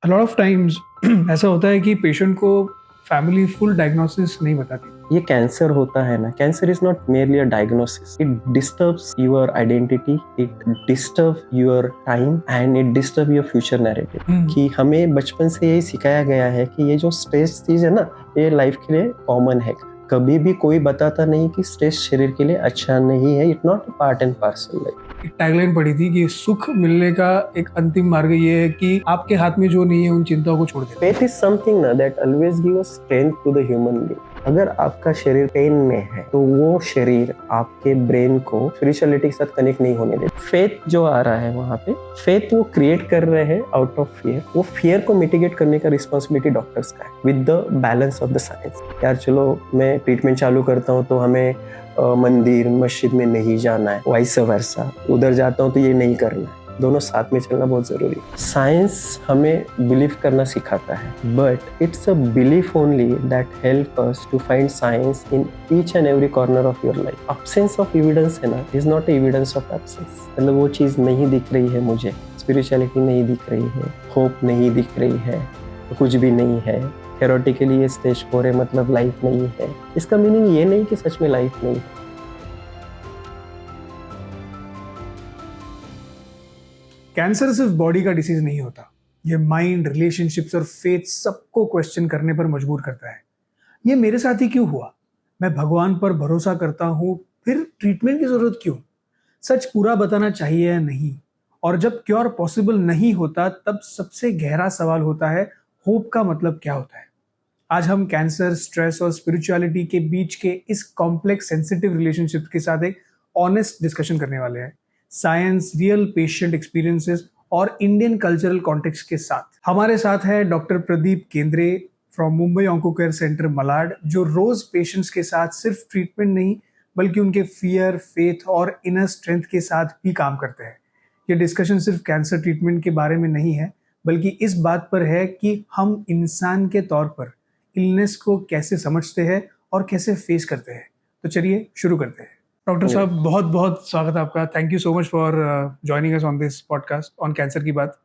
A lot of times ऐसा होता है कि पेशेंट को फैमिली फुल डायग्नोसिस नहीं बताती। ये कैंसर होता है ना, cancer is not merely a diagnosis, it disturbs your identity, it disturb your time and it disturb your future narrative. कि हमें बचपन से यही सिखाया गया है कि ये जो स्ट्रेस चीज है ना, ये लाइफ के लिए कॉमन है। कभी भी कोई बताता नहीं कि स्ट्रेस शरीर के लिए अच्छा नहीं है, it not part and parcel life. एक टैगलाइन पढ़ी थी कि सुख मिलने का एक अंतिम मार्ग ये है कि आपके हाथ में जो नहीं है उन चिंताओं को छोड़ देना। फेथ इज समथिंग ना that always give strength to the human being. अगर आपका शरीर पेन में है तो वो शरीर आपके ब्रेन को स्पिरिचुअलिटी के साथ कनेक्ट नहीं होने देता। फेथ जो आ रहा है वहाँ पे, फेथ वो क्रिएट कर रहे हैं आउट ऑफ फियर। वो फियर को मिटिगेट करने का रिस्पॉन्सिबिलिटी डॉक्टर्स का है with the balance of the science. यार चलो मैं ट्रीटमेंट चालू करता हूँ तो हमें मंदिर मस्जिद में नहीं जाना है, वाइस वर्सा। उधर जाता हूँ तो ये नहीं करना है, दोनों साथ में चलना बहुत जरूरी है। साइंस हमें बिलीव करना सिखाता है, but it's a belief only that help us to find science in each and every corner of your life. Absence of evidence है ना, is not evidence of absence. मतलब वो चीज नहीं दिख रही है मुझे, स्पिरिचुअलिटी नहीं दिख रही है, होप नहीं दिख रही है, कुछ भी नहीं है। थ्योरेटिकली ये स्टेज 4 है मतलब लाइफ नहीं है। इसका मीनिंग ये नहीं कि सच में लाइफ नहीं है। कैंसर सिर्फ बॉडी का डिसीज नहीं होता, ये माइंड, रिलेशनशिप्स और फेथ सबको क्वेश्चन करने पर मजबूर करता है। ये मेरे साथ ही क्यों हुआ? मैं भगवान पर भरोसा करता हूँ, फिर ट्रीटमेंट की जरूरत क्यों? सच पूरा बताना चाहिए या नहीं? और जब क्योर पॉसिबल नहीं होता तब सबसे गहरा सवाल होता है, होप का मतलब क्या होता है? आज हम कैंसर, स्ट्रेस और स्पिरिचुअलिटी के बीच के इस कॉम्प्लेक्स सेंसिटिव रिलेशनशिप के साथ एक ऑनेस्ट डिस्कशन करने वाले हैं। साइंस, रियल पेशेंट एक्सपीरियंसेस और इंडियन कल्चरल कॉन्टेक्स्ट के साथ हमारे साथ है doctor Pradeep Kendre from Mumbai onco care centre Malad, जो रोज पेशेंट्स के साथ सिर्फ ट्रीटमेंट नहीं बल्कि उनके फियर, फेथ और इनर स्ट्रेंथ के साथ भी काम करते हैं। ये डिस्कशन सिर्फ कैंसर ट्रीटमेंट के बारे में नहीं है, बल्कि इस बात पर है कि हम इंसान के तौर पर इलनेस को कैसे समझते हैं और कैसे फेस करते हैं। तो चलिए शुरू करते हैं। डॉक्टर साहब, बहुत बहुत स्वागत है आपका। Thank you so much for joining us on this podcast on cancer की बात।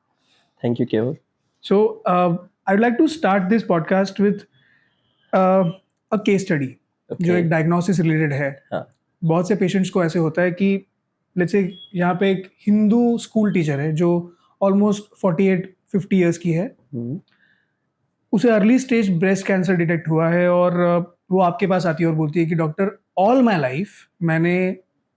Thank you Keval. So I would like to start this podcast with a case study जो एक डायग्नोसिस रिलेटेड है। हाँ। बहुत से पेशेंट्स को ऐसे होता है कि लेट्स से यहाँ पे एक हिंदू स्कूल टीचर है जो ऑलमोस्ट 48-50 ईयर्स की है। उसे early stage breast cancer detect हुआ है और वो आपके पास आती है और बोलती है कि डॉक्टर, ऑल माय लाइफ मैंने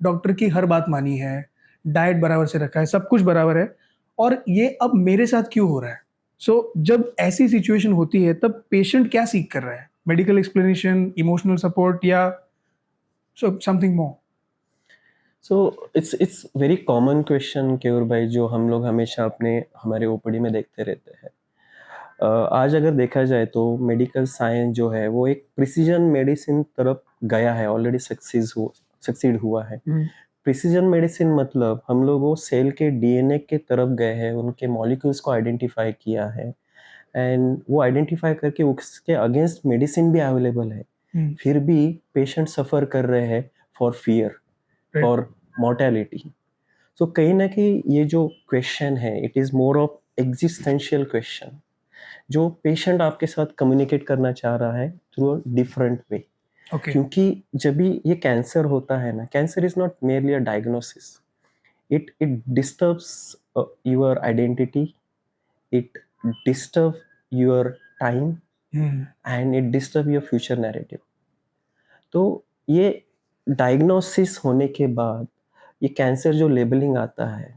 डॉक्टर की हर बात मानी है, डाइट बराबर से रखा है, सब कुछ बराबर है, और ये अब मेरे साथ क्यों हो रहा है? सो जब ऐसी सिचुएशन होती है तब पेशेंट क्या सीख कर रहा है? मेडिकल एक्सप्लेनेशन, इमोशनल सपोर्ट या something more? So it's very common question Keyur भाई, जो हम लोग हमेशा हमारे ओपीडी में देखते रहते हैं। आज अगर देखा जाए तो मेडिकल साइंस जो है वो एक प्रिसीजन मेडिसिन तरफ गया है, ऑलरेडी सक्सीड हुआ है। प्रिसीजन मेडिसिन मतलब हम लोग वो सेल के डीएनए के तरफ गए हैं, उनके मॉलिक्यूल्स को आइडेंटिफाई किया है एंड वो आइडेंटिफाई करके उसके अगेंस्ट मेडिसिन भी अवेलेबल है। फिर भी पेशेंट सफर कर रहे हैं फॉर फियर, फॉर मोर्टेलिटी। सो कहीं ना कहीं ये जो क्वेश्चन है, it is more of existential question, जो पेशेंट आपके साथ कम्युनिकेट करना चाह रहा है थ्रू अ डिफरेंट वे। क्योंकि जब भी ये कैंसर होता है ना, cancer is not merely a diagnosis, it disturbs your identity, it disturb your time and it disturb your future narrative. तो ये डायग्नोसिस होने के बाद ये कैंसर जो लेबलिंग आता है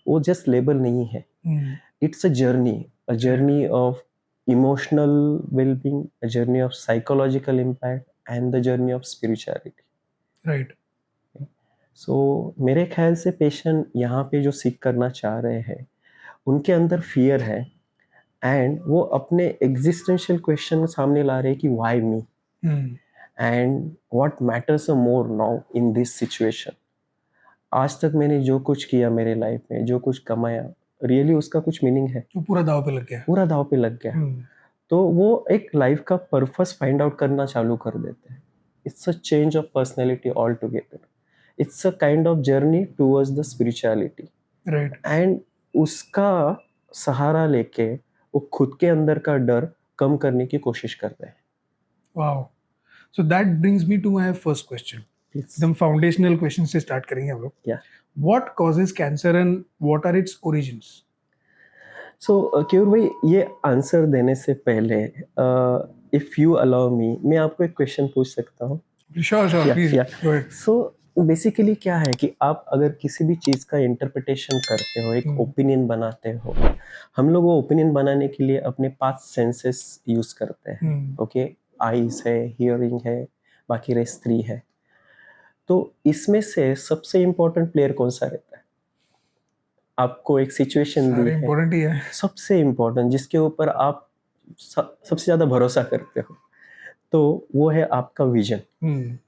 वो जस्ट लेबल नहीं है, it's a journey of emotional wellbeing, a journey of psychological impact and the journey of spirituality. Right. So मेरे ख्याल से पेशेंट यहाँ पे जो सीख करना चाह रहे हैं, उनके अंदर फियर है एंड वो अपने एग्जिस्टेंशियल क्वेश्चन सामने ला रहे हैं कि why me and what matters more now in this situation. आज तक मैंने जो कुछ किया मेरे लाइफ में, जो कुछ कमाया, रियली उसका कुछ मीनिंग है? जो पूरा दाव पे लग गया। पूरा दाव पे लग गया। तो वो एक लाइफ का पर्पस फाइंड आउट करना चालू कर देते हैं। It's a change of personality all together, it's a kind of journey towards the spirituality. Right. And उसका सहारा लेके वो खुद के अंदर का डर कम करने की कोशिश करते हैं। Wow, so that brings me to my first question. एकदम फाउंडेशनल क्वेश्चन से स्टार्ट करेंगे हम लोग। या what causes cancer and what are its origins? So Keyur भाई, ये आंसर देने से पहले इफ यू अलाउ मी, मैं आपको एक क्वेश्चन पूछ सकता हूँ? श्योर श्योर, प्लीज या गो अहेड। सो बेसिकली क्या है कि आप अगर किसी भी चीज का इंटरप्रिटेशन करते हो, एक ओपिनियन बनाते हो, हम लोग वो ओपिनियन बनाने के लिए अपने 5 सेंसेस यूज करते हैं। ओके, आईज है, हियरिंग है, बाकी रेस्ट 3 है। तो इसमें से सबसे इम्पोर्टेंट प्लेयर कौन सा रहता है? आपको एक सिचुएशन दी सारे है, इंपॉर्टेंट ही है। सबसे इम्पोर्टेंट जिसके ऊपर आप सबसे ज्यादा भरोसा करते हो, तो वो है आपका विजन।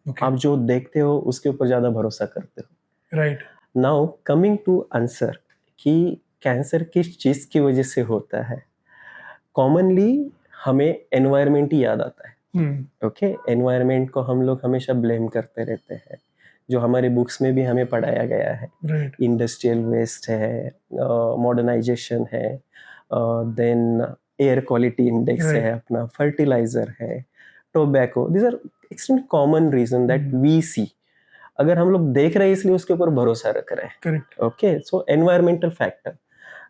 ओके, आप जो देखते हो उसके ऊपर ज्यादा भरोसा करते हो। Right. Now coming to answer कि कैंसर किस चीज की वजह से होता है, कॉमनली हमें एनवायरनमेंट ही याद आता है। ओके, एनवायरनमेंट को हम लोग हमेशा ब्लेम करते रहते हैं, जो हमारे बुक्स में भी हमें पढ़ाया गया है। राइट। इंडस्ट्रियल वेस्ट है, मॉडर्नाइजेशन है, then air quality index Right. है, अपना फर्टिलाइजर है, tobacco, these are extremely common reason that we see. अगर हम लोग देख रहे हैं इसलिए उसके ऊपर भरोसा रख रहे हैं। Correct. Okay, so environmental factor.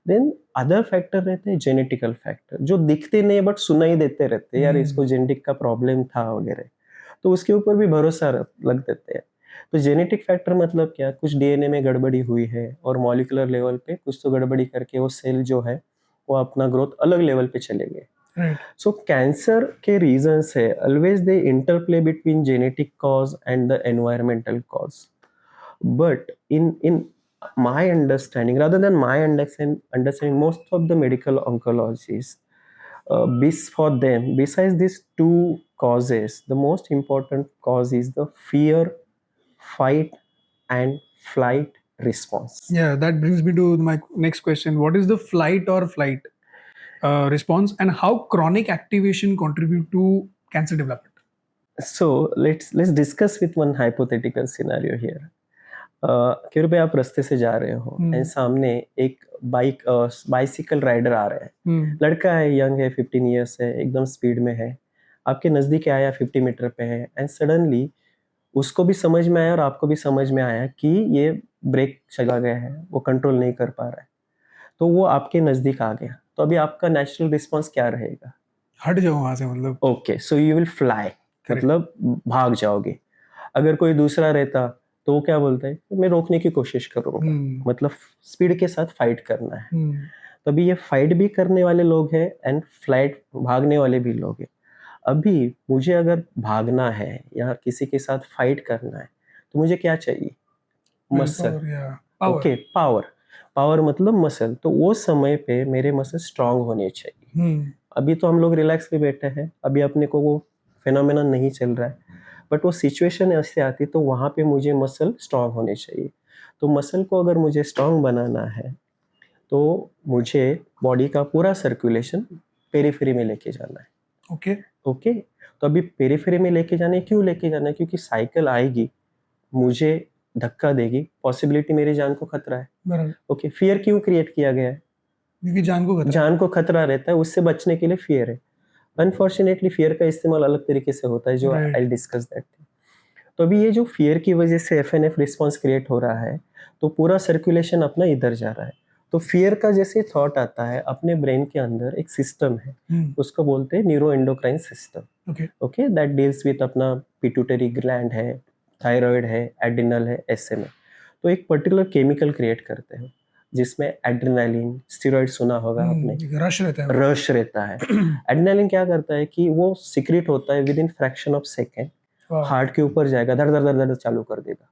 Then other factor रहते हैं जेनेटिकल फैक्टर, जो दिखते नहीं बट सुनाई देते रहते हैं, यार इसको जेनेटिक का प्रॉब्लम था वगैरह, तो उसके ऊपर भी भरोसा लग देते हैं। तो जेनेटिक फैक्टर मतलब क्या, कुछ डीएनए में गड़बड़ी हुई है और मॉलिक्यूलर लेवल पे कुछ तो गड़बड़ी करके वो सेल जो है वो अपना ग्रोथ अलग लेवल पे चले गए। राइट। सो कैंसर के रीजंस है always they interplay between genetic cause and the environmental cause. But in my understanding, rather than my understanding, most of the medical oncologists, for them, besides these 2 causes, the most important cause is the fear, fight and flight response. Yeah, that brings me to my next question. What is the flight or flight response, and how chronic activation contribute to cancer development? So let's discuss with one hypothetical scenario here. कि रुपए आप रास्ते से जा रहे हो and सामने एक बाइसिकल राइडर आ रहा है, लड़का है, यंग है, 15 ईयर्स है, एकदम स्पीड में है, आपके नज़दीक आया, 50 मीटर पे है, एंड सडनली उसको भी समझ में आया और आपको भी समझ में आया कि ये ब्रेक चला गया है, वो कंट्रोल नहीं कर पा रहा है, तो वो आपके नज़दीक आ गया, तो अभी आपका नेचुरल रिस्पॉन्स क्या रहेगा? हट जाओ वहां से, मतलब। Okay, so you will fly, मतलब भाग जाओगे। अगर कोई दूसरा रहता तो वो क्या बोलता है, मैं रोकने की कोशिश करूंगा, मतलब स्पीड के साथ फाइट करना है। तो अभी ये फाइट भी करने वाले लोग हैं एंड फ्लाइट भागने वाले भी लोग हैं। अभी मुझे अगर भागना है या किसी के साथ फाइट करना है तो मुझे क्या चाहिए? मसल। Okay, power. पावर मतलब मसल, तो वो समय पे मेरे मसल स्ट्रांग होने चाहिए। अभी तो हम लोग रिलैक्स में बैठे हैं, अभी अपने को वो फिनोमेना नहीं चल रहा है, बट वो सिचुएशन ऐसे आती तो वहाँ पे मुझे मसल स्ट्रांग होने चाहिए। तो मसल को अगर मुझे स्ट्रांग बनाना है तो मुझे बॉडी का पूरा सर्कुलेशन पेरीफेरी में लेके जाना है। ओके। ओके, तो अभी पेरीफेरी में लेके जाना है, क्यों लेके जाना है? क्योंकि साइकिल आएगी, मुझे धक्का देगी, पॉसिबिलिटी मेरी जान को खतरा है। ओके, फियर क्यों क्रिएट किया गया है? क्योंकि जान को खतरा रहता है, उससे बचने के लिए फियर है। अनफॉर्चुनेटली फियर का इस्तेमाल अलग तरीके से होता है, जो आई डिस्कस दैट। तो अभी ये जो फियर की वजह से एफएनएफ रिस्पॉन्स क्रिएट हो रहा है, तो पूरा सर्कुलेशन अपना इधर जा रहा है। तो फियर का जैसे थॉट आता है, अपने ब्रेन के अंदर एक सिस्टम है, उसको बोलते हैं neuro endocrine system. Okay, that deals with अपना पिट्यूटरी ग्लैंड है, थायराइड है, एड्रिनल है, ऐसे में। तो एक पर्टिकुलर केमिकल क्रिएट करते हैं जिसमें एड्रेनालिन, स्टेरॉइड सुना होगा आपने, रश रहता है। एड्रेनालिन क्या करता है कि वो सीक्रेट होता है with in fraction of second, heart के ऊपर जाएगा, धड़ धड़ धड़ धड़ चालू कर देगा।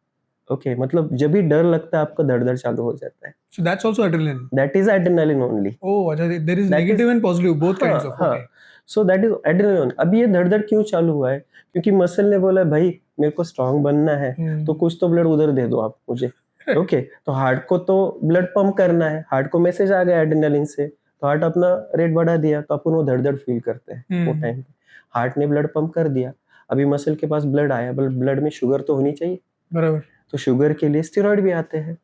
ओके, मतलब जब भी डर लगता है आपका धड़ धड़ चालू हो जाता है। So that's also adrenaline. That is adrenaline only. Oh, there is negative and positive, both kinds of. Okay. So that is adrenaline. अभी ये धड़ धड़ क्यों चालू हुआ है? क्योंकि मसल ने बोला भाई मेरे को स्ट्रांग बनना है, तो कुछ तो ब्लड उधर दे दो आप मुझे। ओके, तो हार्ट को तो ब्लड पंप करना है, हार्ट को मैसेज आ गया एड्रेनालिन से, तो हार्ट अपना रेट बढ़ा दिया, तो अपन वो धड़ धड़ फील करते हैं वो टाइम पे। हार्ट ने ब्लड पंप कर दिया, अभी मसल के पास ब्लड आया, ब्लड में शुगर तो होनी चाहिए, बराबर, तो शुगर के लिए स्टेरॉइड भी आते हैं।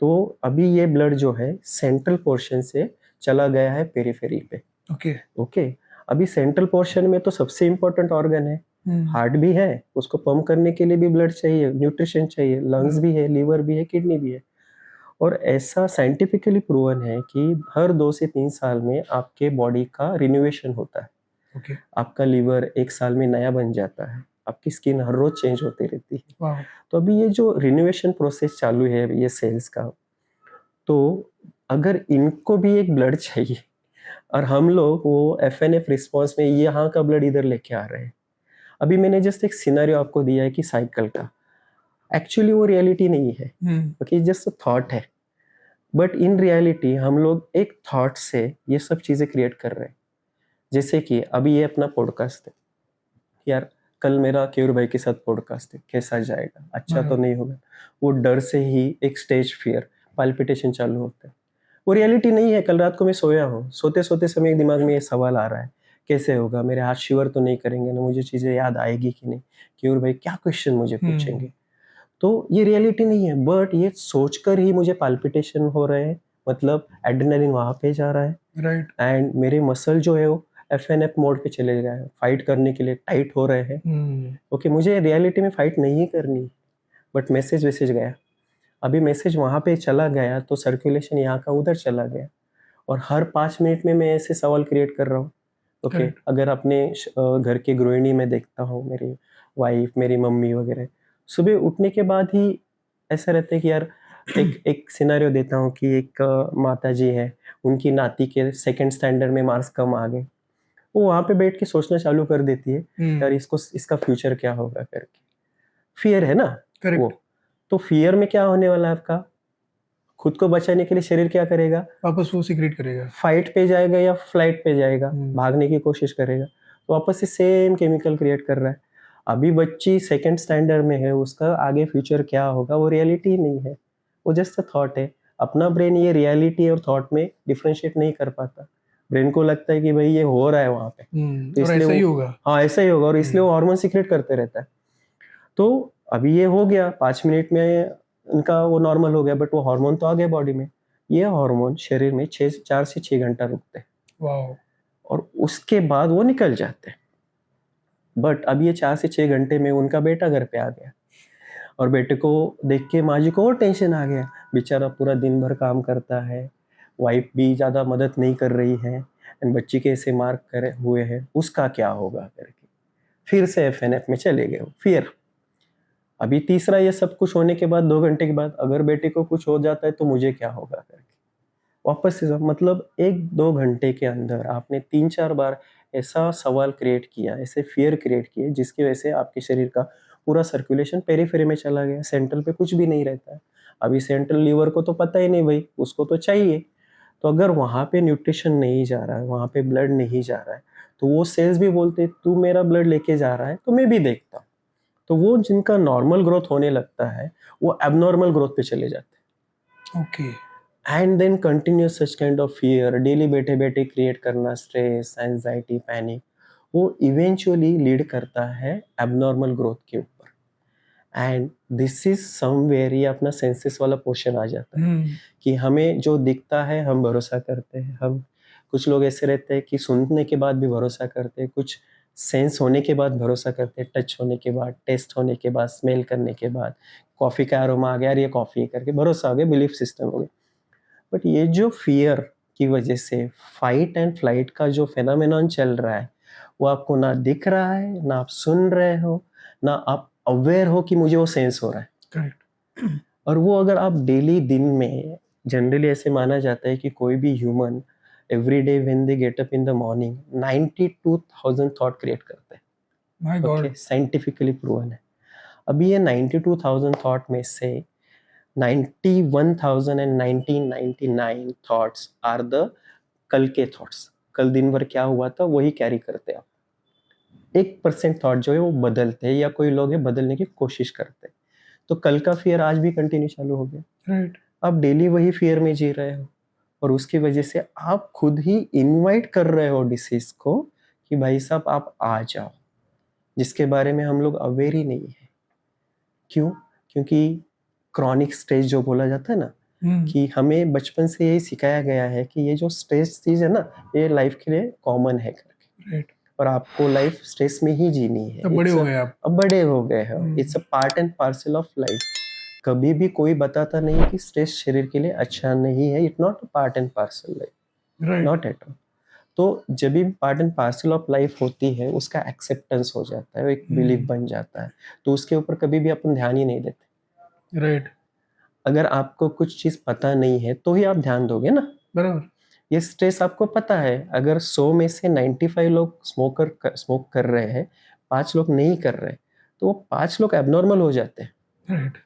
तो अभी ये ब्लड जो है सेंट्रल पोर्शन से चला गया है पेरिफेरी पे, ओके। ओके। अभी सेंट्रल पोर्शन में तो सबसे इम्पोर्टेंट ऑर्गन है, हार्ट भी है, उसको पंप करने के लिए भी ब्लड चाहिए, न्यूट्रिशन चाहिए, लंग्स भी है, लीवर भी है, किडनी भी है। और ऐसा साइंटिफिकली प्रूवन है कि हर 2 से 3 साल में आपके बॉडी का रिन्यूएशन होता है। ओके। आपका लीवर 1 साल में नया बन जाता है, आपकी स्किन हर रोज चेंज होती रहती है। वाह। तो अभी ये जो रिन्यूएशन प्रोसेस चालू है ये सेल्स का, तो अगर इनको भी एक ब्लड चाहिए और हम लोग वो एफएनएफ रिस्पॉन्स में यहाँ का ब्लड इधर लेके आ रहे हैं। अभी मैंने जस्ट एक सिनेरियो आपको दिया है कि साइकिल का, एक्चुअली वो रियलिटी नहीं है, क्योंकि जस्ट थॉट है। बट इन रियलिटी हम लोग एक थॉट से ये सब चीज़ें क्रिएट कर रहे हैं। जैसे कि अभी ये अपना पॉडकास्ट है, यार कल मेरा केयूर भाई के साथ पॉडकास्ट है, कैसा जाएगा, अच्छा तो नहीं होगा, वो डर से ही एक स्टेज फियर, पाल्पिटेशन चालू होता है। वो रियलिटी नहीं है। कल रात को मैं सोया हूँ, सोते सोते समय एक दिमाग में ये सवाल आ रहा है, कैसे होगा, मेरे हाथ शिवर तो नहीं करेंगे ना, मुझे चीज़ें याद आएगी कि नहीं, केयूर भाई क्या क्वेश्चन मुझे पूछेंगे। तो ये रियलिटी नहीं है, बट ये सोचकर ही मुझे पाल्पिटेशन हो रहे हैं, मतलब एड्रेनलिन वहाँ पे जा रहा है, राइट। एंड मेरे मसल जो है वो एफएनएफ मोड पे चले गए हैं, फाइट करने के लिए टाइट हो रहे हैं। ओके, मुझे रियलिटी में फाइट नहीं करनी, बट मैसेज वैसेज गया। अभी मैसेज वहाँ पे चला गया तो सर्कुलेशन यहाँ का उधर चला गया, और हर 5 मिनट में मैं ऐसे सवाल क्रिएट कर रहा हूँ। ओके, अगर अपने घर के गृहिणी में देखता हूँ, मेरी वाइफ, मेरी मम्मी वगैरह, सुबह उठने के बाद ही ऐसा रहता है कि यार एक सिनेरियो देता हूँ कि एक माता जी है, उनकी नाती के 2nd स्टैंडर्ड में मार्क्स कम आ गए, वो वहाँ पे बैठ के सोचना चालू कर देती है, यार इसका फ्यूचर क्या होगा करके। फियर है ना वो। तो फियर में क्या होने वाला है आपका, खुद को बचाने के लिए शरीर क्या करेगा, वापस वो सीक्रेट करेगा, फाइट पे जाएगा या फ्लाइट पे जाएगा, भागने की कोशिश करेगा, तो वापस से सेम केमिकल क्रिएट कर रहा है। अभी बच्ची 2nd स्टैंडर्ड में है, उसका आगे फ्यूचर क्या होगा वो रियलिटी नहीं है, वो जस्ट थॉट है। अपना ब्रेन ये रियलिटी और थॉट में डिफ्रेंशिएट नहीं कर पाता। ब्रेन को लगता है कि भाई ये हो रहा है वहाँ पे, तो और इसलिए ऐसा ही वो, होगा। हाँ ऐसा ही होगा, और इसलिए वो हार्मोन सीक्रेट करते रहता है। तो अभी ये हो गया 5 मिनट में उनका वो नॉर्मल हो गया, बट वो हार्मोन तो आ गया बॉडी में। ये हार्मोन शरीर में 4 से 6 घंटा रुकते हैं, वाओ। और उसके बाद वो निकल जाते हैं। बट अब ये 4 से 6 घंटे में उनका बेटा घर पे आ गया, और बेटे को देख के माँ जी को और टेंशन आ गया, बेचारा पूरा दिन भर काम करता है, वाइफ भी ज़्यादा मदद नहीं कर रही है, एंड बच्ची के ऐसे मार्क करे हुए हैं, उसका क्या होगा करके फिर से एफएनएफ में चले गए, फिर। अभी तीसरा ये सब कुछ होने के बाद 2 घंटे के बाद अगर बेटे को कुछ हो जाता है तो मुझे क्या होगा करके वापस से मतलब 1-2 घंटे के अंदर आपने 3-4 बार ऐसा सवाल क्रिएट किया, ऐसे फियर क्रिएट किए, जिसकी वजह से आपके शरीर का पूरा सर्कुलेशन पेरीफेरी में चला गया, सेंट्रल पे कुछ भी नहीं रहता है। अभी सेंट्रल लीवर को तो पता ही नहीं भाई, उसको तो चाहिए। तो अगर वहाँ पे न्यूट्रिशन नहीं जा रहा है, वहाँ पे ब्लड नहीं जा रहा है, तो वो सेल्स भी बोलते तू मेरा ब्लड लेके जा रहा है तो मैं भी देखता हूँ। तो वो जिनका नॉर्मल ग्रोथ होने लगता है वो एबनॉर्मल ग्रोथ पे चले जाते हैं। Okay. And then continuous such kind of fear, daily बैठे बैठे क्रिएट करना स्ट्रेस, एंजाइटी, पैनिक, वो इवेंचुअली लीड करता है एबनॉर्मल ग्रोथ के ऊपर। एंड दिस इज समवेयर ये अपना सेंसेस वाला पोर्शन आ जाता है कि हमें जो दिखता है हम भरोसा करते हैं। हम कुछ लोग ऐसे रहते हैं कि सुनने के बाद भी भरोसा करते हैं, कुछ सेंस होने के बाद भरोसा करते हैं, टच होने के बाद, टेस्ट होने के बाद, स्मेल करने के बाद, कॉफ़ी का अरोमा आ गया, यार ये कॉफ़ी है करके भरोसा हो गया, बिलीफ सिस्टम हो गया। बट ये जो फियर की वजह से फाइट एंड फ्लाइट का जो फेनोमेनन चल रहा है, वो आपको ना दिख रहा है, ना आप सुन रहे हो, ना आप अवेयर हो कि मुझे वो सेंस हो रहा है। करेक्ट। और वो अगर आप डेली दिन में, जनरली ऐसे माना जाता है कि कोई भी human every day when they get up in the morning 92,000 thought create करते हैं। My okay, God. Scientifically proven है। अभी ये 92,000 थॉट में से 91,1999 थॉट्स आर द कल के थॉट्स, कल दिन भर क्या हुआ था वही कैरी करते हैं आप। 1% थॉट जो है वो बदलते हैं, या कोई लोग है बदलने की कोशिश करते हैं। तो कल का फियर आज भी कंटिन्यू चालू हो गया, राइट। आप डेली वही फियर में जी रहे हो, और उसकी वजह से आप खुद ही इनवाइट कर रहे हो डिसीज को कि भाई साहब आप आ जाओ, जिसके बारे में हम लोग अवेयर ही नहीं है। क्यों? क्योंकि क्रॉनिक स्टेज जो बोला जाता है ना, कि हमें बचपन से यही सिखाया गया है कि ये जो स्ट्रेस चीज है ना, ये लाइफ के लिए कॉमन है करके, राइट, और आपको लाइफ स्ट्रेस में ही जीनी है। तब बड़े हो गए आप। अब बड़े हो गए हो, hmm, it's a part and parcel of life. कभी भी कोई बताता नहीं कि स्ट्रेस शरीर के लिए अच्छा नहीं है, it not a part and parcel life, right, not at all. तो जब भी part and parcel of life होती है, उसका एक्सेप्टेंस हो जाता है, वो एक बिलीफ बन जाता है, तो उसके ऊपर कभी भी अपन ध्यान ही नहीं देते। राइट, अगर आपको कुछ चीज पता नहीं है तो ही आप ध्यान दोगे ना। बराबर। ये स्ट्रेस आपको पता है, अगर 100 में से 95 लोग स्मोक कर रहे हैं, 5 लोग नहीं कर रहे, तो वो 5 लोग एबनॉर्मल हो जाते हैं, राइट,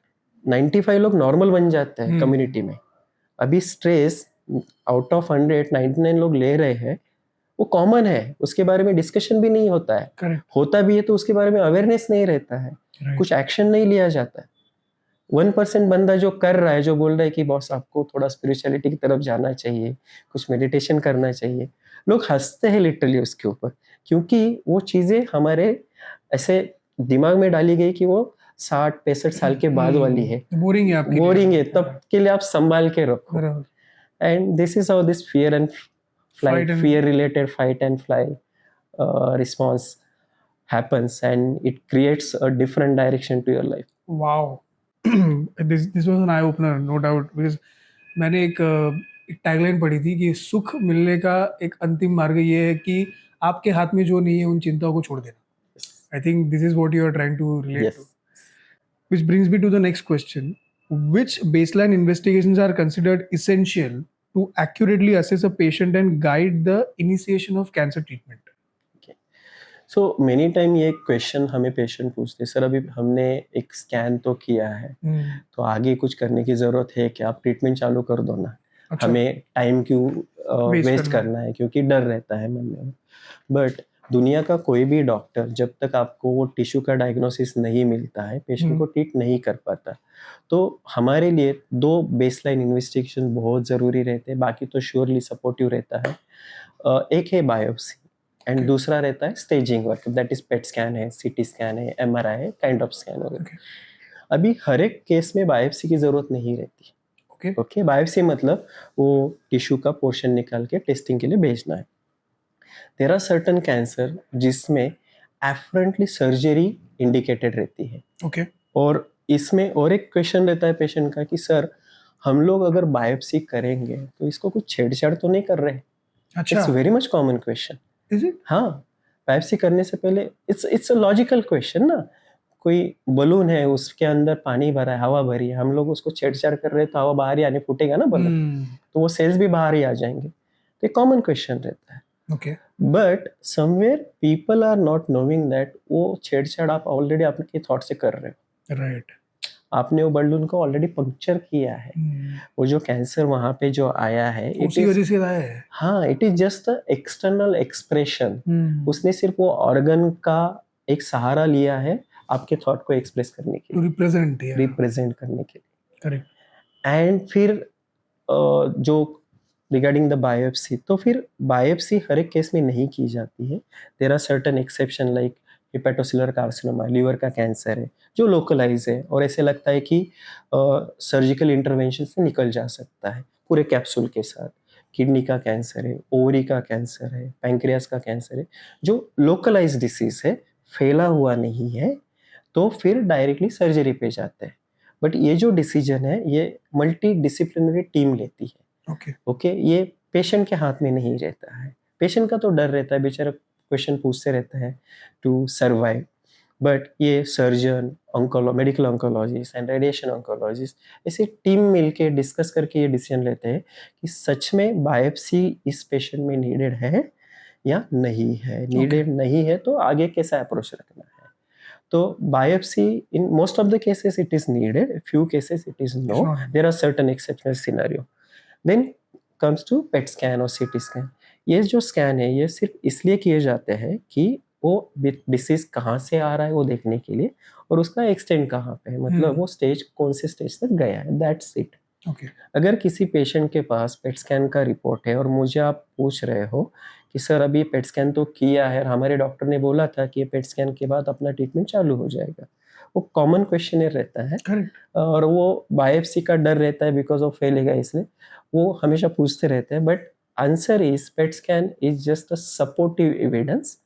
95 लोग नॉर्मल बन जाते हैं कम्युनिटी में। अभी स्ट्रेस आउट ऑफ 100 99 लोग ले रहे हैं, वो कॉमन है, उसके बारे में डिस्कशन भी नहीं होता है। करेक्ट, होता भी है तो उसके बारे में अवेयरनेस नहीं रहता है, राइट, कुछ एक्शन नहीं लिया जाता है। 1% बंदा जो कर रहा है, जो बोल रहा है कि बॉस आपको थोड़ा स्पिरिचुअलिटी की तरफ जाना चाहिए, कुछ मेडिटेशन करना चाहिए, लोग हंसते हैं लिटरली उसके ऊपर, क्योंकि वो चीजें हमारे ऐसे दिमाग में डाली गई कि वो 60 65 साल के बाद वाली है, बोरिंग है आपके लिए। बोरिंग है, तब के लिए आप संभाल के रखो। बराबर। And this is how this fear and Fight flight, and- fear related fight and flight response happens, and it creates a different direction to your life. Wow. this was an eye opener, no doubt, because मैंने एक tagline पढ़ी थी कि सुख मिलने का एक अंतिम मार्ग ये है कि आपके हाथ में जो नहीं है उन चिंताओं को छोड़ देना। I think this is what you are trying to relate to, Yes. which brings me to the next question. Which baseline investigations are considered essential to accurately assess a patient and guide the initiation of cancer treatment? So many time ये question हमें patient पूछते हैं, sir अभी हमने एक scan तो किया है, तो आगे कुछ करने की जरूरत है क्या, आप ट्रीटमेंट चालू कर दो ना, अच्छा, हमें टाइम क्यों वेस्ट करना है। करना है, क्योंकि डर रहता है मन में। बट दुनिया का कोई भी डॉक्टर जब तक आपको वो टिश्यू का डायग्नोसिस नहीं मिलता है, पेशेंट को ट्रीट नहीं कर पाता। तो हमारे लिए 2 बेसलाइन इन्वेस्टिगेशन बहुत ज़रूरी रहते हैं, बाकी तो श्योरली सपोर्टिव रहता है। एक है बायोप्सी एंड Okay. दूसरा रहता है staging work, that is PET scan है, सीटी स्कैन है, एमआरआई है, काइंड ऑफ स्कैन वगैरह। Okay. अभी हर एक केस में बायोप्सी की ज़रूरत नहीं रहती। Okay. ओके, बायोप्सी मतलब वो टिश्यू का पोर्शन निकाल के टेस्टिंग के लिए भेजना है। देयर आर सर्टन कैंसर जिसमें एफरेंटली सर्जरी इंडिकेटेड रहती है। Okay. और इसमें और एक क्वेश्चन रहता है पेशेंट का कि सर हम लोग अगर बायोप्सी करेंगे तो इसको कुछ छेड़छाड़ तो नहीं कर रहे? अच्छा, it's very much common question. is it? हाँ, बायोप्सी करने से पहले इट्स अ लॉजिकल क्वेश्चन ना। कोई बलून है, उसके अंदर पानी भरा है, हवा भरी है, हम लोग उसको छेड़छाड़ कर रहे हैं तो हवा बाहर ही आने, फूटेगा ना बलून, तो वो सेल्स भी बाहर ही आ जाएंगे। तो कॉमन क्वेश्चन रहता है। Okay. But somewhere people are not knowing that वो छेड़छाड़ आप ऑलरेडी आपके थॉट से कर रहे हो। Right. आपने वो बलून को ऑलरेडी पंक्चर किया है। वो जो कैंसर वहां पे जो आया है, इट उसी इज, वजह से आया है। हाँ, it is just external expression. उसने सिर्फ वो ऑर्गन का एक सहारा लिया है आपके थॉट को एक्सप्रेस करने के To लिए, represent, yeah. रिप्रेजेंट करने के लिए। Correct. एंड फिर जो रिगार्डिंग द बायोप्सी, तो फिर बायोप्सी हर एक केस में नहीं की जाती है। There are certain exception like hepatocellular carcinoma, liver का कैंसर है जो लोकलाइज है और ऐसे लगता है कि सर्जिकल इंटरवेंशन से निकल जा सकता है पूरे कैप्सूल के साथ। किडनी का कैंसर है, ओवरी का कैंसर है, पैंक्रियास का कैंसर है, जो लोकलाइज डिसीज है, फैला हुआ नहीं है, तो फिर डायरेक्टली सर्जरी पे जाते हैं। बट ये जो डिसीजन है ये मल्टी डिसिप्लिनरी टीम लेती है। Okay. ओके, ये पेशेंट के हाथ में नहीं रहता है। पेशेंट का तो डर रहता है, बेचारा क्वेश्चन पूछते रहता है टू सर्वाइव, बट ये surgeon, medical oncologist and radiation oncologist ऐसे टीम मिलके डिस्कस करके ये डिसीजन लेते हैं कि सच में बायोप्सी इस पेशेंट में नीडेड है या नहीं है। नीडेड नहीं है तो आगे कैसा अप्रोच रखना है। तो biopsy in most of the cases it is needed, few cases it is no, there are certain exceptional scenario. Then comes to PET scan और सीटी स्कैन। ये जो स्कैन है ये सिर्फ इसलिए किए जाते हैं कि वो डिसीज कहाँ से आ रहा है वो देखने के लिए, और उसका एक्सटेंड कहाँ पे है, मतलब वो स्टेज कौन से स्टेज तक गया है, दैट्स इट। Okay. अगर किसी पेशेंट के पास पेट स्कैन का रिपोर्ट है और मुझे आप पूछ रहे हो कि सर अभी पेट स्कैन तो किया है और हमारे डॉक्टर ने बोला था कि ये पेट स्कैन के बाद अपना ट्रीटमेंट चालू हो जाएगा, वो कॉमन क्वेश्चनर रहता है करेक्ट। और वो बायोप्सी का डर रहता है बिकॉज ऑफ फेलेगा, इसलिए वो हमेशा पूछते रहते हैं। But answer is PET scan is just a supportive evidence,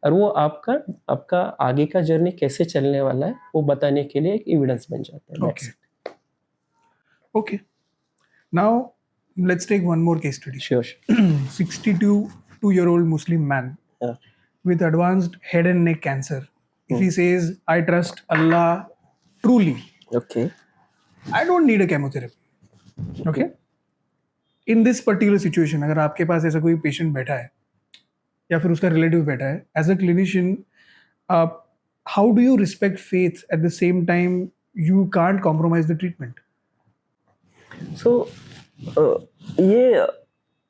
और वो आपका आपका आगे का जर्नी कैसे चलने वाला है वो बताने के लिए एक एविडेंस बन जाता है। Okay. Okay. Now let's take one more case study. Sure. 62-year-old Muslim man Yeah. with advanced head and neck cancer. If he says, I trust Allah truly, okay. I don't need a chemotherapy. Okay? In this particular situation, अगर आपके पास ऐसा कोई patient बैठा है या फिर उसका relative बैठा है, as a clinician, how do you respect faith at the same time you can't compromise the treatment? So ये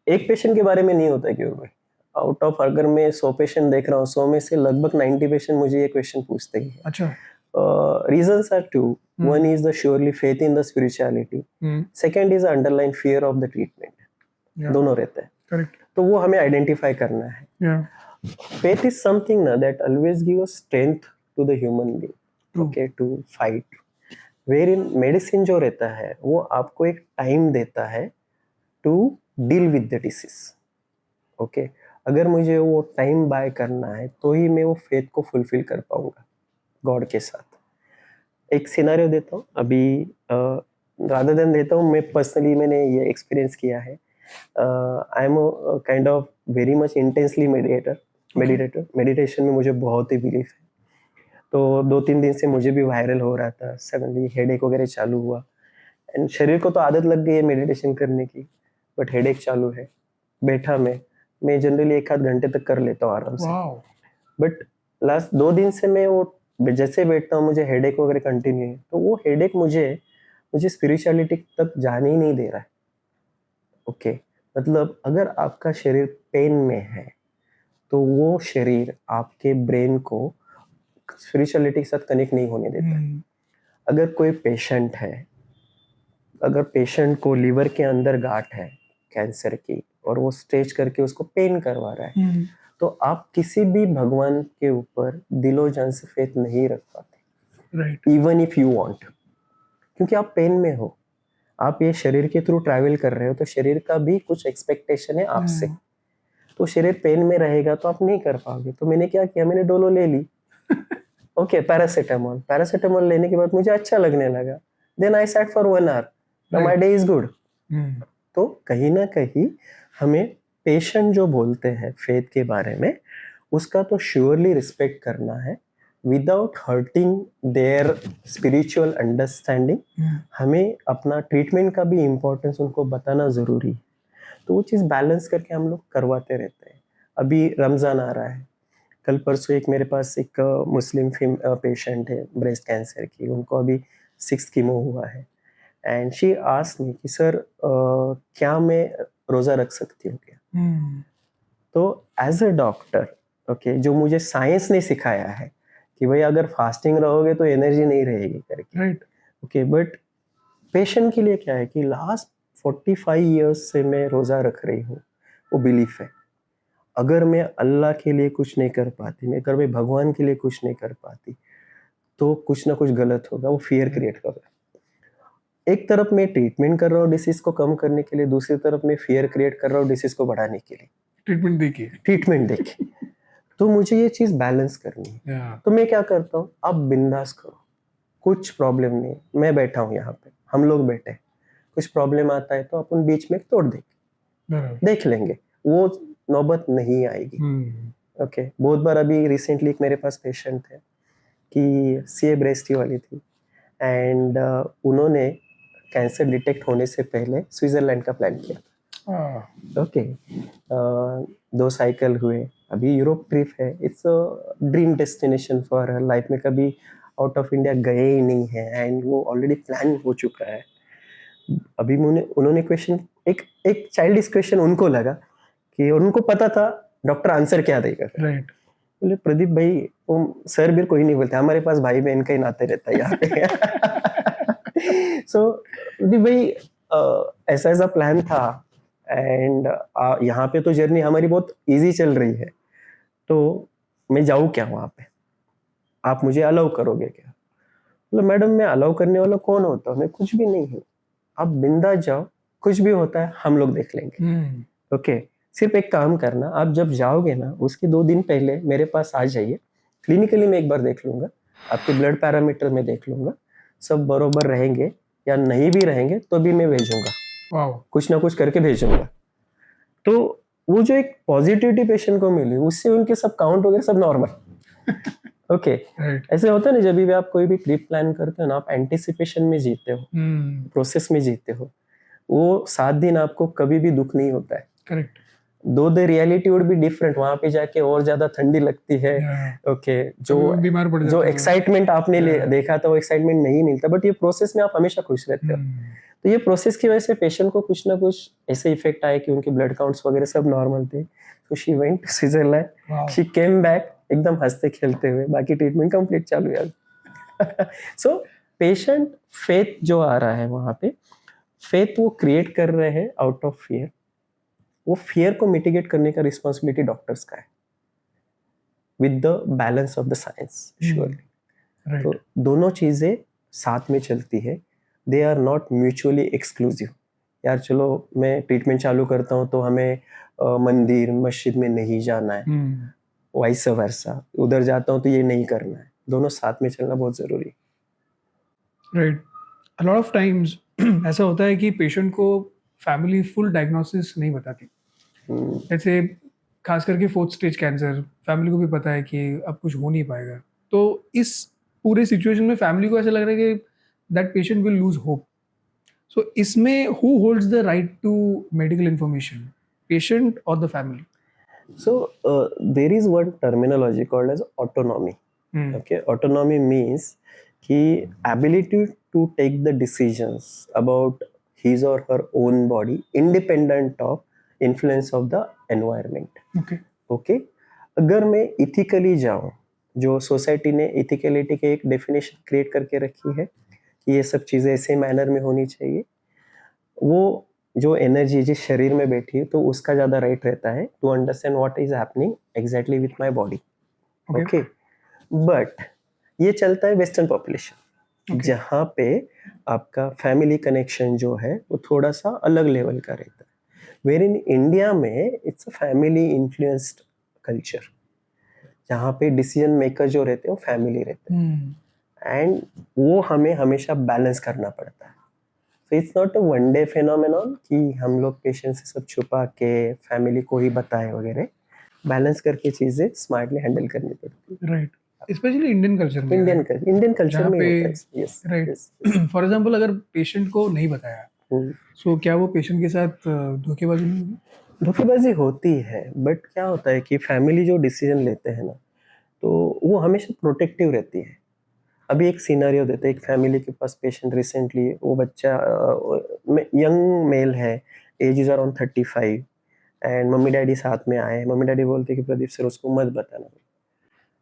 एक पेशेंट के बारे में नहीं होता है क्योर भाई। आउट ऑफ अगर मैं 100 पेशेंट देख रहा हूँ, 100 में से लगभग 90 पेशेंट मुझे ये क्वेश्चन पूछते ही हैं। अच्छा। Reasons are two. One is the surely faith in the spirituality. Second is the underlying fear of the treatment. Yeah. दोनों रहते हैं। Correct. तो वो हमें आइडेंटिफाई करना है। Yeah. Faith is something ना that always give us strength to the human being. True. Okay, to fight. Wherein medicine जो रहता है वो आपको एक टाइम देता है to deal with the disease. Okay. अगर मुझे वो टाइम बाय करना है तो ही मैं वो फेथ को फुलफिल कर पाऊंगा गॉड के साथ। एक सिनेरियो देता हूँ अभी, रादर देन देता हूँ, मैं पर्सनली मैंने ये एक्सपीरियंस किया है। I am kind of very much intensely meditation में मुझे बहुत ही बिलीफ है। तो 2-3 दिन से मुझे भी वायरल हो रहा था, सडनली हेडेक वगैरह चालू हुआ, एंड शरीर को तो आदत लग गई है मेडिटेशन करने की, बट हेडेक चालू है। बैठा मैं जनरली 1 आध घंटे तक कर लेता हूँ आराम से, बट लास्ट 2 दिन से मैं वो जैसे बैठता हूँ मुझे हेडेक वगैरह कंटिन्यू है। तो वो हेडेक मुझे स्पिरिचुअलिटी तक जाने ही नहीं दे रहा है। ओके, मतलब अगर आपका शरीर पेन में है तो वो शरीर आपके ब्रेन को स्पिरिचुअलिटी के साथ कनेक्ट नहीं होने देता है। अगर कोई पेशेंट है, अगर पेशेंट को लीवर के अंदर गांठ है कैंसर की और वो स्ट्रेच करके उसको पेन करवा रहा है, तो आप किसी भी भगवान के ऊपर दिलो जान से फेथ नहीं रख पाते, right, even if you want, क्योंकि आप पेन में हो, आप ये शरीर के थ्रू ट्रैवल कर रहे हो, तो शरीर का भी कुछ एक्सपेक्टेशन है आपसे। तो शरीर पेन में रहेगा तो आप नहीं कर पाओगे। तो मैंने क्या किया, मैंने डोलो ले ली। ओके, पैरासिटामोल लेने के बाद मुझे अच्छा लगने लगा। Then I sat for 1 hour, now my day is good. तो कहीं ना कहीं हमें पेशेंट जो बोलते हैं फेथ के बारे में, उसका तो श्योरली रिस्पेक्ट करना है without hurting their spiritual understanding. हमें अपना ट्रीटमेंट का भी इम्पोर्टेंस उनको बताना ज़रूरी है। तो वो चीज़ बैलेंस करके हम लोग करवाते रहते हैं। अभी रमज़ान आ रहा है, कल परसों एक मेरे पास एक मुस्लिम पेशेंट है ब्रेस्ट कैंसर की, उनको अभी 6th कीमो हुआ है, एंड शी आस्क्ड मी कि सर क्या मैं रोज़ा रख सकती हूँ क्या? तो एज अ डॉक्टर, ओके, जो मुझे साइंस ने सिखाया है कि भाई अगर फास्टिंग रहोगे तो एनर्जी नहीं रहेगी करके, राइट, ओके, बट पेशेंट के लिए क्या है कि लास्ट 45 ईयर्स से मैं रोज़ा रख रही हूँ, वो बिलीफ है। अगर मैं अल्लाह के लिए कुछ नहीं कर पाती, मैं अगर मैं भगवान के लिए कुछ नहीं कर पाती, तो कुछ ना कुछ गलत होगा, वो फियर क्रिएट कर रहा है। एक तरफ मैं ट्रीटमेंट कर रहा हूँ डिसीज को कम करने के लिए, दूसरी तरफ मैं फियर क्रिएट कर रहा हूँ डिसीज को बढ़ाने के लिए, ट्रीटमेंट देखिए। तो मुझे ये चीज़ बैलेंस करनी है। तो मैं क्या करता हूँ, आप बिंदास करो, कुछ प्रॉब्लम नहीं, मैं बैठा हूँ यहाँ पे, हम लोग बैठे, कुछ प्रॉब्लम आता है तो अपन बीच में तोड़ देख लेंगे, वो नौबत नहीं आएगी। ओके, बहुत बार अभी रिसेंटली एक मेरे पास पेशेंट है कि सीए ब्रेस्ट वाली थी, एंड उन्होंने कैंसर डिटेक्ट होने से पहले स्विट्जरलैंड का प्लान किया था। ओके, 2 साइकिल हुए, अभी यूरोप ट्रिप है, it's dream destination for her life में, कभी आउट ऑफ इंडिया गए ही नहीं है, एंड वो ऑलरेडी प्लान हो चुका है। अभी उन्होंने क्वेश्चन, एक चाइल्डिश क्वेश्चन उनको लगा कि उनको पता था डॉक्टर आंसर क्या देगा, राइट? बोले प्रदीप भाई, वो सर भी कोई नहीं बोलते, हमारे पास भाई बहन का ही नाते रहता है यहाँ पे। सो प्रदीप भाई, ऐसा प्लान था, एंड यहाँ पे तो जर्नी हमारी बहुत इजी चल रही है, तो मैं जाऊँ क्या वहाँ पे, आप मुझे अलाउ करोगे क्या? बोला मैडम मैं अलाउ करने वाला कौन होता हूँ, मैं कुछ भी नहीं हूँ, आप बिंदास जाओ, कुछ भी होता है हम लोग देख लेंगे। ओके, सिर्फ एक काम करना, आप जब जाओगे ना उसके 2 दिन पहले मेरे पास आ जाइए, क्लिनिकली मैं एक बार देख लूंगा, आपके ब्लड पैरामीटर में देख लूंगा, सब बरोबर रहेंगे या नहीं भी रहेंगे तो भी मैं भेजूंगा, वाओ, कुछ ना कुछ करके भेजूंगा। तो वो जो एक पॉजिटिविटी पेशेंट को मिली उससे उनके सब काउंट वगैरह सब नॉर्मल। ओके, राइट, ऐसे होता है ना जब भी आप कोई भी ट्रिप प्लान करते हो ना, आप एंटिसिपेशन में जीते हो, प्रोसेस में जीते हो, वो 7 दिन आपको कभी भी दुख नहीं होता है। करेक्ट, दो the reality would be different, वहां पे जाके और ज्यादा ठंडी लगती है। ओके, जो बीमार पड़ जो जाते हो। एक्साइटमेंट आपने Yeah. देखा था वो एक्साइटमेंट नहीं मिलता, बट ये प्रोसेस में आप हमेशा खुश रहते हो। तो ये प्रोसेस की वजह से पेशेंट को कुछ ना कुछ ऐसे इफेक्ट आए कि उनके ब्लड काउंट्स वगैरह सब नॉर्मल थे। तो she went to Switzerland, Wow. She came back एकदम हंसते खेलते हुए, बाकी ट्रीटमेंट कंप्लीट चालू है। सो पेशेंट फेथ जो आ रहा है वहां पे, फेथ वो क्रिएट कर रहे हैं आउट ऑफ फियर, वो फियर को मिटिगेट करने का रिस्पॉन्सिबिलिटी डॉक्टर्स का है with the balance of the science surely. Right, तो दोनों चीजें साथ में चलती है, they are not mutually exclusive. यार चलो मैं ट्रीटमेंट चालू करता हूँ तो हमें मंदिर मस्जिद में नहीं जाना है, वाइस वर्सा, उधर जाता हूँ तो ये नहीं करना है, दोनों साथ में चलना बहुत जरूरी है। Right. A lot of times ऐसा होता है कि पेशेंट को फैमिली फुल डायग्नोसिस नहीं बताती। हम्म, जैसे खास करके 4th स्टेज कैंसर, फैमिली को भी पता है कि अब कुछ हो नहीं पाएगा। तो इस पूरे सिचुएशन में फैमिली को ऐसा लग रहा है कि that patient will lose hope. So इसमें who holds the right to medical information, patient और the family? So there is one terminology called as autonomy. Okay, autonomy means कि ability to take the decisions about his or her own body independent of influence of the environment. Okay, Okay, अगर मैं ethically जाऊं, जो society ने इथिकलिटी के एक definition create करके रखी है कि ये सब चीजें ऐसे मैनर में होनी चाहिए, वो जो एनर्जी जिस शरीर में बैठी है तो उसका ज्यादा राइट रहता है to understand what is happening exactly with my body. Okay, but ये चलता है वेस्टर्न पॉपुलेशन, जहाँ पे आपका फैमिली कनेक्शन जो है वो थोड़ा सा अलग लेवल का रहता है, वेर इन इंडिया में it's a family influenced culture, जहाँ पे डिसीजन मेकर जो रहते हैं वो फैमिली रहते हैं, एंड वो हमें हमेशा बैलेंस करना पड़ता है। So it's not a one day phenomenon कि हम लोग पेशेंट से सब छुपा के फैमिली को ही बताए वगैरह, बैलेंस करके चीजें स्मार्टली हैंडल करनी पड़ती है। राइट, स्पेशली इंडियन कल्चर में। इंडियन कल्चर जहाँ में पे होता है। यस, राइट, फॉर एग्जांपल अगर पेशेंट को नहीं बताया, सो क्या वो पेशेंट के साथ धोखेबाजी नहीं होगी? धोखेबाजी होती है, बट क्या होता है कि फैमिली जो डिसीजन लेते हैं ना तो वो हमेशा प्रोटेक्टिव रहती है। अभी एक सिनेरियो देते हैं, एक फैमिली के पास पेशेंट रिसेंटली, वो बच्चा यंग मेल है, age is around 35, and mummy daddy साथ में आए, मम्मी डैडी बोलते कि प्रदीप सर उसको मत बताना।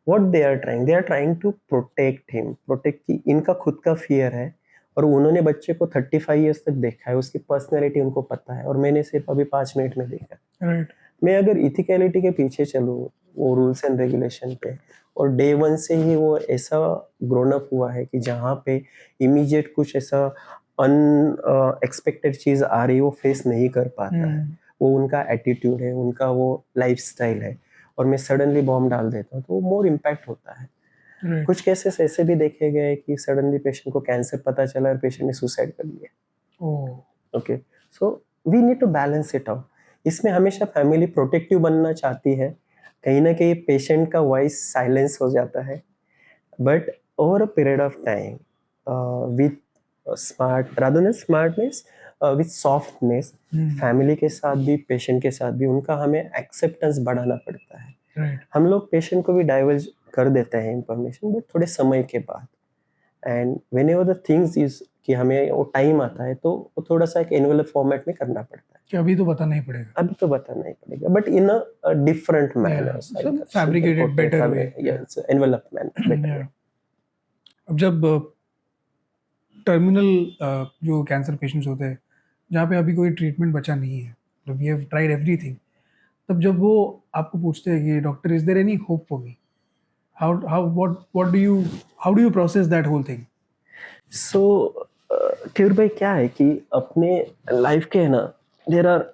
What they are trying to protect him, protect की इनका खुद का फियर है, और उन्होंने बच्चे को 35 ईयर्स तक देखा है, उसकी पर्सनैलिटी उनको पता है, और मैंने सिर्फ अभी 5 मिनट में देखा। राइट, मैं अगर इथिकलिटी के पीछे चलूँ, वो रूल्स एंड रेगुलेशन पे, और डे वन से ही वो ऐसा ग्रोन अप हुआ है कि जहाँ पे इमीडिएट कुछ ऐसा अनएक्सपेक्टेड चीज आ रही वो फेस नहीं कर पाता है, वो उनका एटीट्यूड है, उनका वो लाइफस्टाइल है, और मैं सडनली बॉम्ब डाल देता हूँ तो वो मोर इम्पैक्ट होता है। राइट, कुछ केसेस ऐसे भी देखे गए कि सडनली पेशेंट को कैंसर पता चला और पेशेंट ने सुसाइड कर लिया। Okay, so we need to balance it out. इसमें हमेशा फैमिली प्रोटेक्टिव बनना चाहती है, कहीं ना कहीं पेशेंट का वॉइस साइलेंस हो जाता है, but over a period of time with smart rather than smartness, with softness, family के साथ भी पेशेंट के साथ भी उनका हमें एक्सेप्टेंस बढ़ाना पड़ता है। राइट, हम लोग पेशेंट को भी डाइवर्ज कर देते हैं इंफॉर्मेशन, बट थोड़े समय के बाद, and when ever the things is कि हमें वो टाइम आता है तो वो थोड़ा सा एक एनवेलप फॉर्मेट में करना पड़ता है कि अभी तो बताना ही पड़ेगा, अभी तो बताना ही पड़ेगा, but in a different manner, fabricated better way. Envelope manner. अब जब टर्मिनल जो कैंसर पेशेंट्स होते हैं, जहाँ पे अभी कोई ट्रीटमेंट बचा नहीं है, मतलब वी हैव ट्राइड एवरीथिंग, तब जब वो आपको पूछते हैं कि doctor is there any hope for me, how how what what do you how do you process that whole thing? So Keyur भाई क्या है कि अपने लाइफ के है ना, देर आर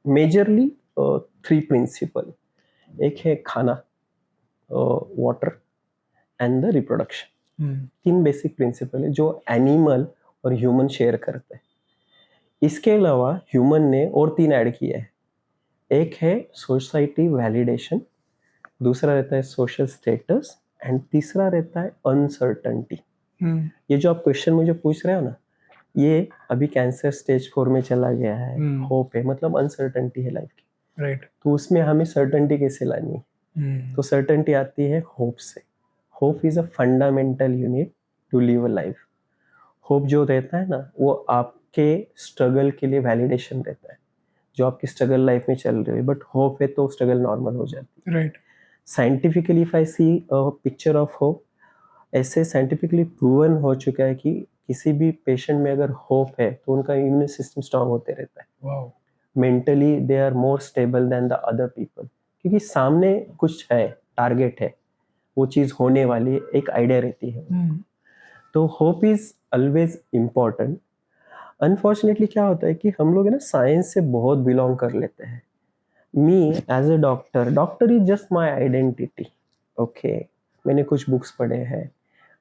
मेजरली 3 प्रिंसिपल। एक है खाना, water and the reproduction. 3 basic principle है जो एनिमल और ह्यूमन शेयर करते हैं। इसके अलावा ह्यूमन ने और 3 ऐड किया है। एक है सोसाइटी वैलिडेशन, दूसरा रहता है सोशल स्टेटस एंड तीसरा रहता है अनसर्टनिटी। ये जो आप क्वेश्चन मुझे पूछ रहे हो ना, ये अभी कैंसर स्टेज 4 में चला गया है, होप है, मतलब अनसर्टनिटी है लाइफ की। राइट। तो उसमें हमें सर्टनिटी कैसे लानी है? तो सर्टनिटी आती है होप से। Hope is a fundamental unit to live a life. Hope जो रहता है ना, वो आपके स्ट्रगल के लिए वैलिडेशन रहता है, जो आपकी स्ट्रगल लाइफ में चल रही है, बट होप है तो स्ट्रगल नॉर्मल हो जाती है। Right. Scientifically if I see a picture of hope, ऐसे साइंटिफिकली प्रूवन हो चुका है कि किसी भी पेशेंट में अगर होप है तो उनका इम्यून सिस्टम स्ट्रांग होते रहता है। Wow. Mentally they are more stable than the other people, क्योंकि सामने कुछ है, टारगेट है, वो चीज होने वाली है, एक आइडिया रहती है। तो hope is always important. Unfortunately क्या होता है कि हम लोग है ना साइंस से बहुत बिलोंग कर लेते हैं। Me as a doctor, doctor is just my identity. Okay, मैंने कुछ बुक्स पढ़े हैं,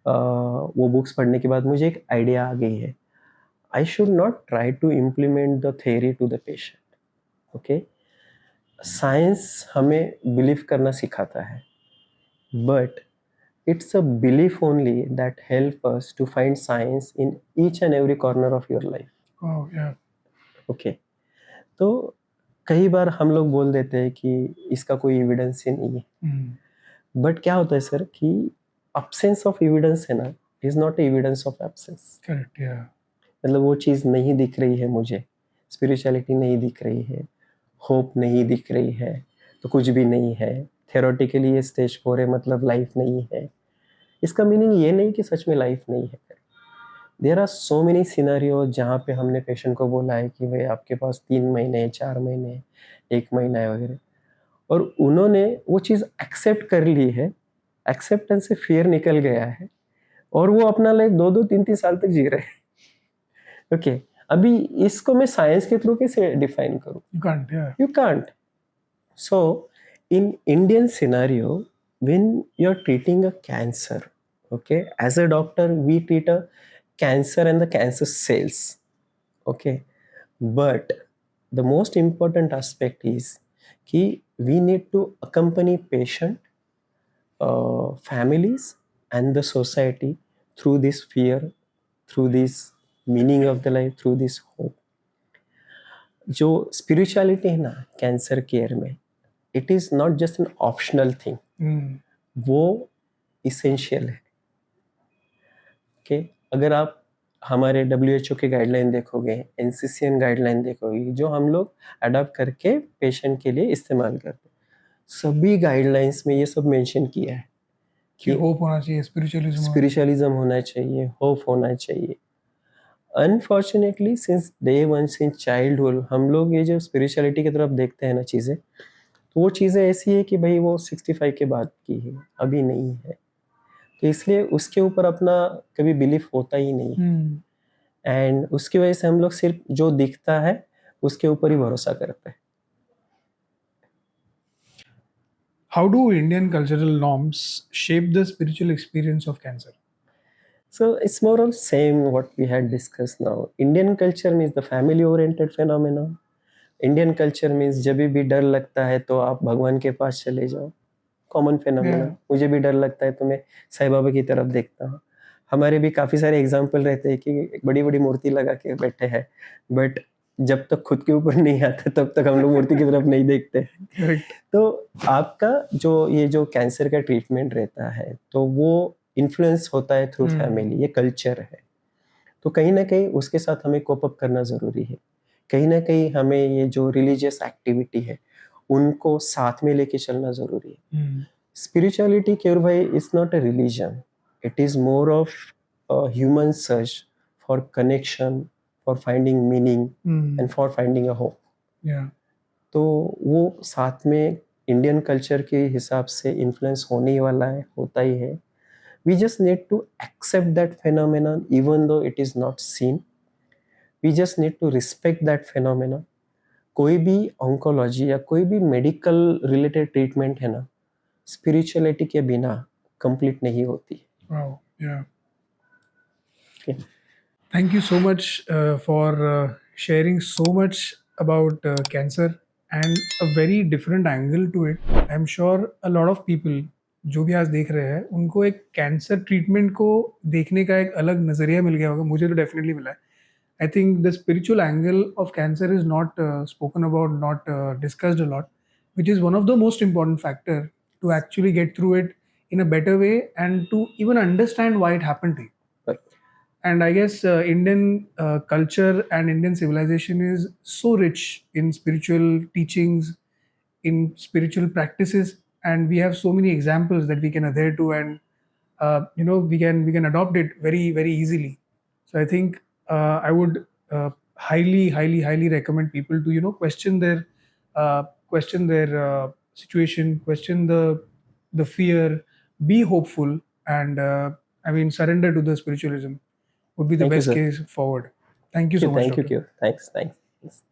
वो बुक्स पढ़ने के बाद मुझे एक आइडिया आ गई है। I should not try to implement the theory to the patient. Okay, science हमें बिलीव करना सिखाता है, but it's a belief only that help us to find science in each and every corner of your life. Oh, yeah. Okay, तो कई बार हम लोग बोल देते हैं कि इसका कोई एविडेंस ही नहीं है, बट क्या होता है सर कि absence ऑफ एविडेंस है ना, is not evidence of absence. Correct. या मतलब वो चीज़ नहीं दिख रही है मुझे, स्पिरिचुअलिटी नहीं दिख रही है, होप नहीं दिख रही है, तो कुछ भी नहीं है। थ्योरेटिकली ये स्टेज 4 है, मतलब लाइफ नहीं है। इसका मीनिंग ये नहीं कि सच में लाइफ नहीं है। There are so many scenario जहाँ पे हमने पेशेंट को बोला है कि भाई आपके पास 3 महीने, 4 महीने, 1 महीना है वगैरह, और उन्होंने वो चीज़ एक्सेप्ट कर ली है, एक्सेप्टेंस से फियर निकल गया है, और वो अपना लाइफ 2-2, 3-3 साल तक जी रहे हैं। ओके, अभी इसको मैं साइंस के थ्रू कैसे डिफाइन करूँ? You can't. या You can't. So, in Indian scenario, when you're treating a cancer, okay, as a doctor, we treat a cancer and the cancer cells, okay. But the most important aspect is कि we need to accompany patient, families, and the society through this fear, through this meaning of the life, through this hope. जो spirituality है ना cancer care में, it is not just an optional thing, वो essential है। Okay, अगर आप हमारे WHO के गाइडलाइन देखोगे, NCCN गाइडलाइन देखोगे, जो हम लोग अडॉप्ट करके पेशेंट के लिए इस्तेमाल करते हैं, सभी गाइडलाइंस में ये सब मेंशन किया है कि होप होना चाहिए, स्पिरिचुअलिज्म होना चाहिए, होप होना चाहिए। Unfortunately since day one, since childhood, हम लोग ये जो स्पिरिचुअलिटी की तरफ देखते हैं ना चीज़ें, तो वो चीज़ें ऐसी है कि भाई वो 65 के बाद की है, अभी नहीं है, तो इसलिए उसके ऊपर अपना कभी बिलीफ होता ही नहीं, एंड उसकी वजह से हम लोग सिर्फ जो दिखता है उसके ऊपर ही भरोसा करते हैं। How do Indian cultural norms shape the spiritual experience of cancer? So it's more or same what we had discussed now. Indian culture means the family oriented phenomenon. Indian culture means जब भी डर लगता है तो आप भगवान के पास चले जाओ, कॉमन फेनोमेना। मुझे भी डर लगता है तो मैं साईं बाबा की तरफ देखता हूँ। हमारे भी काफ़ी सारे एग्जाम्पल रहते हैं कि एक बड़ी बड़ी मूर्ति लगा के बैठे हैं, बट जब तक खुद के ऊपर नहीं आता तब तक हम लोग मूर्ति की तरफ नहीं देखते। तो आपका जो कैंसर का ट्रीटमेंट रहता है तो वो इन्फ्लुएंस होता है थ्रू फैमिली, ये कल्चर है। तो कहीं ना कहीं उसके साथ हमें कोप अप करना ज़रूरी है। कहीं ना कहीं हमें ये जो रिलीजियस एक्टिविटी है उनको साथ में लेके चलना ज़रूरी है। स्पिरिचुअलिटी केवल भाई it's not a religion, it is more of human search for connection, for finding meaning and for finding a hope. तो वो साथ में इंडियन कल्चर के हिसाब से इन्फ्लुएंस होने वाला है, होता ही है, We just need to accept that phenomenon even though it is not seen. We just need to respect that phenomenon. कोई भी ऑन्कोलॉजी या कोई भी मेडिकल रिलेटेड ट्रीटमेंट है ना, स्पिरिचुअलिटी के बिना कंप्लीट नहीं होती. Wow, yeah. Okay. Thank you so much for sharing so much about cancer and a very different angle to it. I'm sure a lot of people जो भी आज देख रहे हैं उनको एक कैंसर ट्रीटमेंट को देखने का एक अलग नज़रिया मिल गया होगा. मुझे तो डेफिनेटली मिला है. I think the spiritual angle of cancer is not spoken about, not discussed a lot, which is one of the most important factor to actually get through it in a better way and to even understand why it happened to you. Right. And I guess Indian culture and Indian civilization is so rich in spiritual teachings, in spiritual practices, and we have so many examples that we can adhere to, and we can adopt it very easily. So I think I would highly recommend people to question their situation, question the fear, be hopeful, and surrender to the spiritualism would be the Thank you, best sir. case forward. Thank you so much, Thank you, Doctor. Kyo. Thanks.